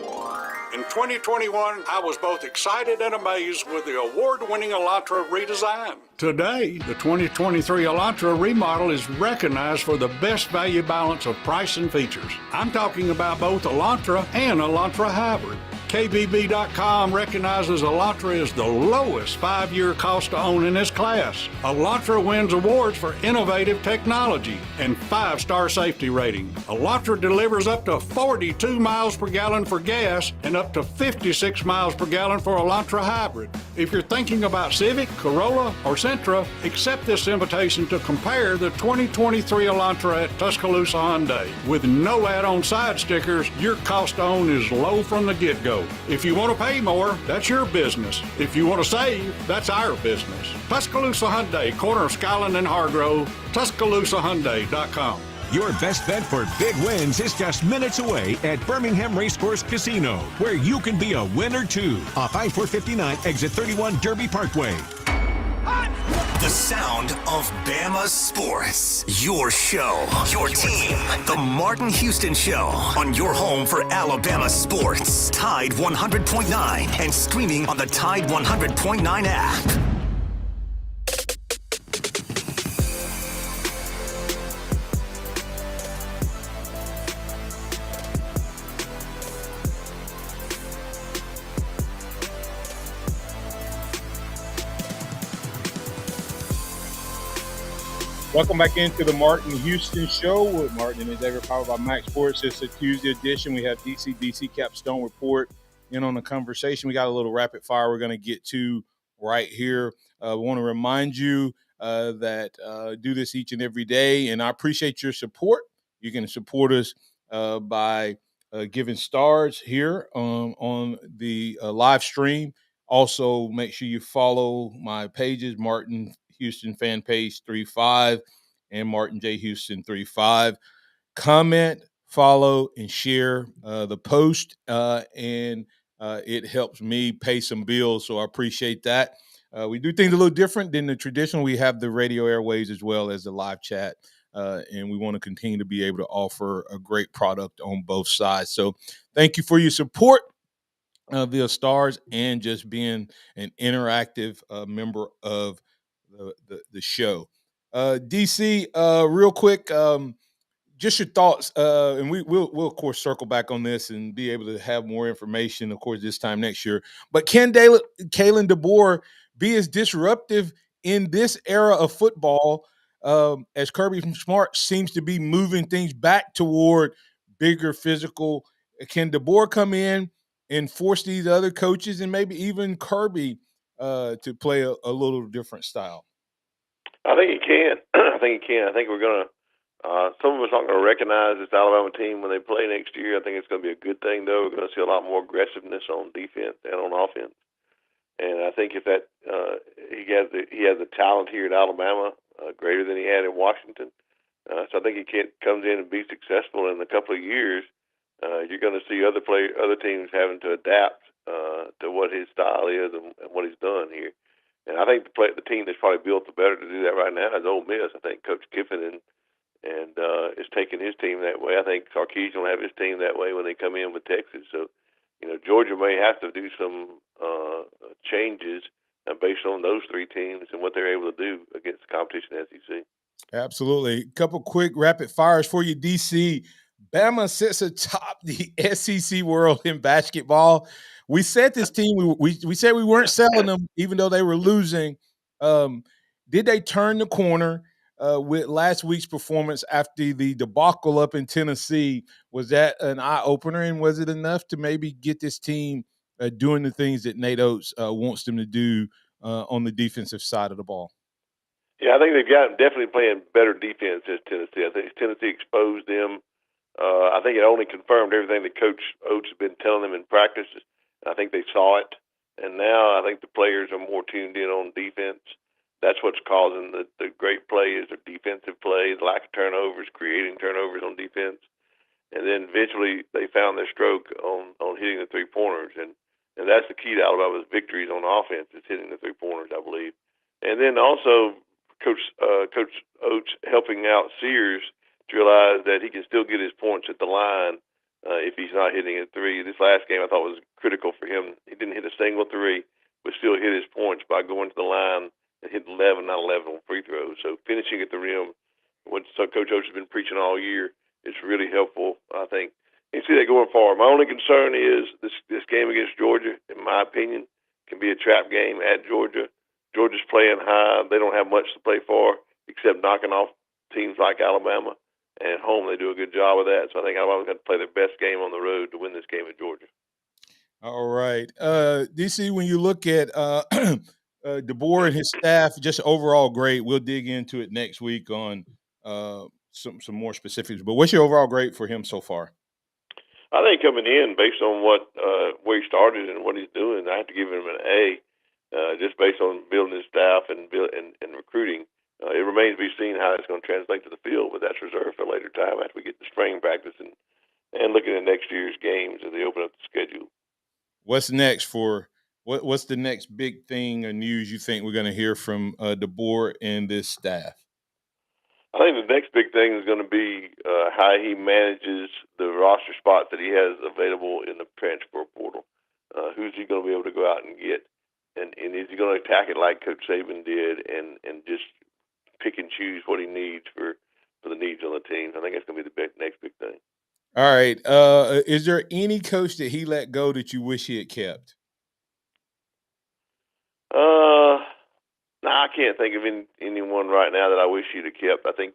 In 2021, I was both excited and amazed with the award-winning Elantra redesign. Today, the 2023 Elantra remodel is recognized for the best value balance of price and features. I'm talking about both Elantra and Elantra Hybrid. KBB.com recognizes Elantra as the lowest 5-year cost to own in its class. Elantra wins awards for innovative technology and 5-star safety rating. Elantra delivers up to 42 miles per gallon for gas and up to 56 miles per gallon for Elantra Hybrid. If you're thinking about Civic, Corolla, or Sentra, accept this invitation to compare the 2023 Elantra at Tuscaloosa Hyundai. With no add-on side stickers, your cost to own is low from the get-go. If you want to pay more, that's your business. If you want to save, that's our business. Tuscaloosa Hyundai, corner of Skyland and Hargrove, TuscaloosaHyundai.com. Your best bet for big wins is just minutes away at Birmingham Racecourse Casino, where you can be a winner too. Off I-459, exit 31 Derby Parkway. The sound of Bama sports. Your show, your team. The Martin Houston Show on your home for Alabama sports. Tide 100.9 and streaming on the Tide 100.9 app. Welcome back into the Martin Houston Show with Martin and Xavier, powered by MaX Sports. It's a Tuesday edition. We have DC Capstone report in on the conversation. We got a little rapid fire we're going to get to right here. We want to remind you that do this each and every day, and I appreciate your support. You can support us by giving stars here on the live stream. Also, make sure you follow my pages, Martin Houston fan page 35 and Martin J. Houston 35. Comment, follow, and share the post, and it helps me pay some bills, so I appreciate that. We do things a little different than the traditional. We have the radio airways as well as the live chat, and we want to continue to be able to offer a great product on both sides. So thank you for your support. via stars and just being an interactive member of the show. DC, real quick, just your thoughts, and we'll of course circle back on this and be able to have more information, of course, this time next year. But can Kalen DeBoer be as disruptive in this era of football as Kirby Smart seems to be moving things back toward bigger physical? Can DeBoer come in and force these other coaches and maybe even Kirby to play a little different style? I think he can. I think he can. I think we're going to. Some of us aren't going to recognize this Alabama team when they play next year. I think it's going to be a good thing, though. We're going to see a lot more aggressiveness on defense and on offense. And I think if that he has the talent here at Alabama greater than he had in Washington. So I think he comes in and be successful in a couple of years. You're going to see other teams having to adapt to what his style is and what he's done here. And I think the team that's probably built the better to do that right now is Ole Miss. I think Coach Kiffin and is taking his team that way. I think Sarkisian will have his team that way when they come in with Texas. So, Georgia may have to do some changes based on those three teams and what they're able to do against the competition in the SEC. Absolutely. A couple quick rapid fires for you, DC. Bama sits atop the SEC world in basketball. We said this team, we said we weren't selling them, even though they were losing. Did they turn the corner with last week's performance after the debacle up in Tennessee? Was that an eye-opener, and was it enough to maybe get this team doing the things that Nate Oates wants them to do on the defensive side of the ball? Yeah, I think they've got definitely playing better defense than Tennessee. I think Tennessee exposed them. I think it only confirmed everything that Coach Oates has been telling them in practice. I think they saw it, and now I think the players are more tuned in on defense. That's what's causing the great play is their defensive play, the lack of turnovers, creating turnovers on defense. And then eventually they found their stroke on hitting the three-pointers. And that's the key to Alabama's victories on offense is hitting the three-pointers, I believe. And then also Coach Oates helping out Sears to realize that he can still get his points at the line if he's not hitting a three. This last game I thought was critical for him. He didn't hit a single three, but still hit his points by going to the line and hit 11, not 11 on free throws. So finishing at the rim, what Coach Oates has been preaching all year, is really helpful, I think. You see that going forward. My only concern is this game against Georgia, in my opinion, can be a trap game at Georgia. Georgia's playing high. They don't have much to play for except knocking off teams like Alabama. And at home, they do a good job of that. So I think Alabama's going to play their best game on the road to win this game at Georgia. All right. DC, when you look at DeBoer and his staff, just overall great. We'll dig into it next week on some more specifics. But what's your overall grade for him so far? I think coming in based on where he started and what he's doing, I have to give him an A, just based on building his staff and recruiting. It remains to be seen how it's going to translate to the field, but that's reserved for a later time after we get the spring practice and looking at next year's games as they open up the schedule. What's next for what's the next big thing or news you think we're going to hear from DeBoer and this staff? I think the next big thing is going to be how he manages the roster spots that he has available in the transfer portal. Who's he going to be able to go out and get? And is he going to attack it like Coach Saban did and just pick and choose what he needs for the needs on the team? I think that's going to be the next big thing. All right. Is there any coach that he let go that you wish he had kept? No, I can't think of anyone right now that I wish he'd have kept. I think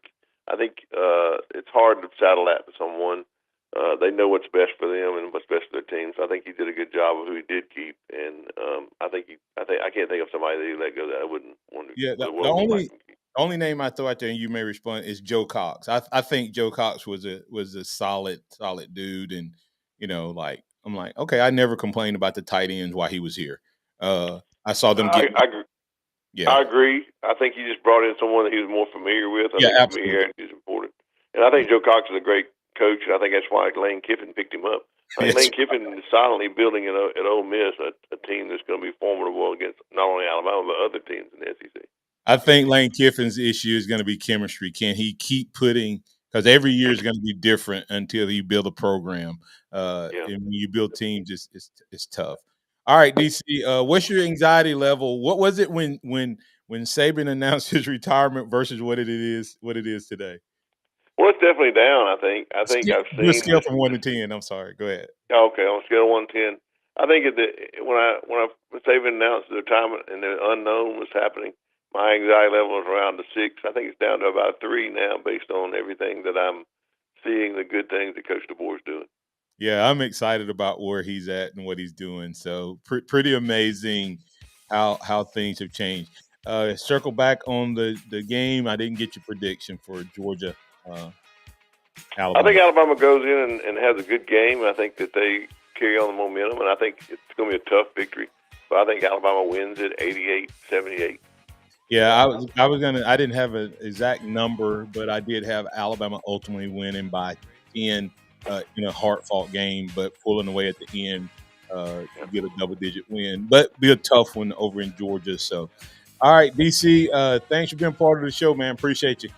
it's hard to saddle that to someone. They know what's best for them and what's best for their team. So I think he did a good job of who he did keep, and I can't think of somebody that he let go that I wouldn't want to. Yeah, the only name I throw out there, and you may respond, is Joe Cox. I think Joe Cox was a solid dude, and I'm like, okay, I never complained about the tight ends while he was here. I saw them get. Yeah, I agree. I think he just brought in someone that he was more familiar with. I think familiarity is important. And I think Joe Cox is a great coach, and I think that's why Lane Kiffin picked him up. I think Lane Kiffin is silently building at Ole Miss a team that's going to be formidable against not only Alabama but other teams in the SEC. I think Lane Kiffin's issue is going to be chemistry. Can he keep putting because every year is going to be different until you build a program. And when you build teams, it's tough. All right, DC, what's your anxiety level? What was it when Saban announced his retirement versus what it is today? Well, it's definitely down. I think I've seen a scale from 1 to 10. I'm sorry. Go ahead. Okay, on a scale of 1 to 10, I think when Saban announced the retirement and the unknown was happening, my anxiety level was around a 6. I think it's down to about a 3 now, based on everything that I'm seeing, the good things that Coach DeBoer is doing. Yeah, I'm excited about where he's at and what he's doing. So pretty amazing how things have changed. Circle back on the game. I didn't get your prediction for Georgia. Alabama. I think Alabama goes in and has a good game. I think that they carry on the momentum, and I think it's going to be a tough victory. But I think Alabama wins it 88-78. Yeah, I didn't have an exact number, but I did have Alabama ultimately winning by 10 in a hard-fought game, but pulling away at the end to get a double-digit win. But be a tough one over in Georgia. So, all right, DC, thanks for being part of the show, man. Appreciate you.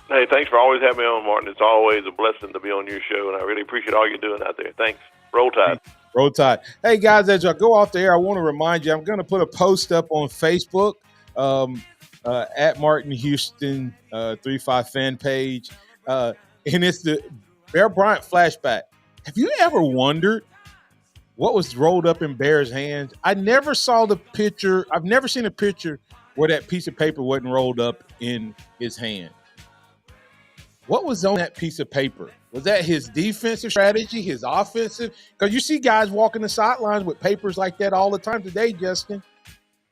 Hey, thanks for always having me on, Martin. It's always a blessing to be on your show, and I really appreciate all you're doing out there. Thanks. Roll Tide. Roll Tide. Hey, guys, as I go off the air, I want to remind you, I'm going to put a post up on Facebook at Martin Houston 35 fan page, and it's the Bear Bryant flashback. Have you ever wondered what was rolled up in Bear's hands? I never saw the picture. I've never seen a picture where that piece of paper wasn't rolled up in his hand. What was on that piece of paper? Was that his defensive strategy, his offensive? Because you see guys walking the sidelines with papers like that all the time today, Justin.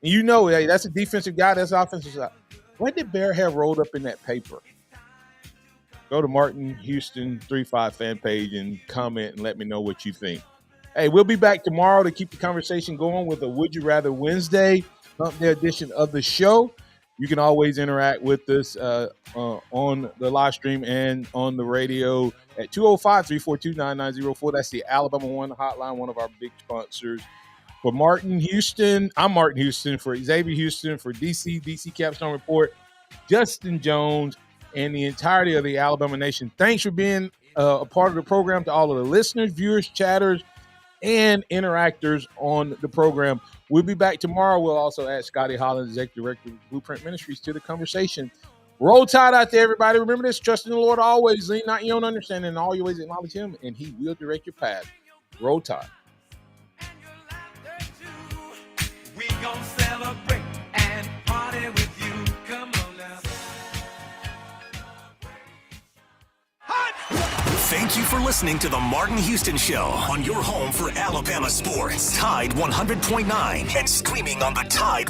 And you know, hey, that's a defensive guy, that's offensive side. What did Bear have rolled up in that paper? Go to Martin Houston 35 fan page and comment and let me know what you think. Hey, we'll be back tomorrow to keep the conversation going with a Would You Rather Wednesday, Hump Day edition of the show. You can always interact with us on the live stream and on the radio at 205-342-9904. That's the Alabama One hotline, one of our big sponsors. For Martin Houston, I'm Martin Houston. For Xavier Houston, for DC Capstone Report, Justin Jones, and the entirety of the Alabama Nation, thanks for being a part of the program. To all of the listeners, viewers, chatters, and interactors on the program. We'll be back tomorrow. We'll also add Scotty Hollins, Executive Director of Blueprint Ministries, to the conversation. Roll Tide out there, everybody. Remember this: trust in the Lord always. Lean not your own understanding. In all your ways acknowledge Him, and He will direct your path. Roll Tide. We gon' celebrate and party with you. Come on now. Thank you for listening to the Martin Houston Show on your home for Alabama sports. Tide 100.9 and streaming on the Tide